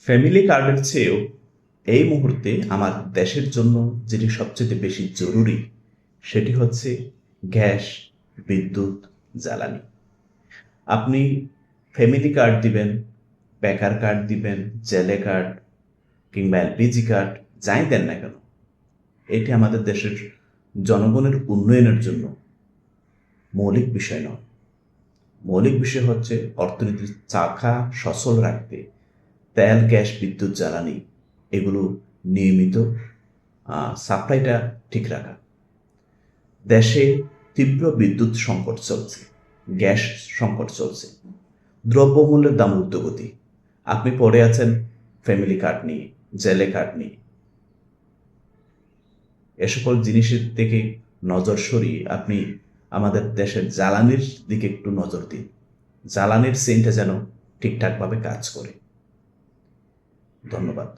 Family কার্ডের চেয়েও এই মুহূর্তে আমার দেশের জন্য যেটি সবচেয়ে বেশি জরুরি সেটি হচ্ছে গ্যাস, বিদ্যুৎ, জ্বালানি। আপনি ফ্যামিলি কার্ড দিবেন, বেকার কার্ড দিবেন, জেলে কার্ড কিংবা এলপিজি কার্ড, যাই দেন না কেন, এটি আমাদের দেশের জনগণের উন্নয়নের জন্য মৌলিক বিষয় নয়। মৌলিক বিষয় হচ্ছে অর্থনীতির চাকা সচল রাখতে তেল, গ্যাস, বিদ্যুৎ, জ্বালানি এগুলো নিয়মিত সাপ্লাইটা ঠিক রাখা। দেশে তীব্র বিদ্যুৎ সংকট চলছে, গ্যাস সংকট চলছে, দ্রব্যমূল্যের দাম ঊর্ধ্বগতি। আপনি পড়ে আছেন ফ্যামিলি কার্ড নিয়ে, জেলে কার্ড নিয়ে। এ সকল জিনিসের থেকে নজর সরিয়ে আপনি আমাদের দেশের জ্বালানির দিকে একটু নজর দিন। জ্বালানির চেইনটা যেন ঠিকঠাকভাবে কাজ করে। ধন্যবাদ।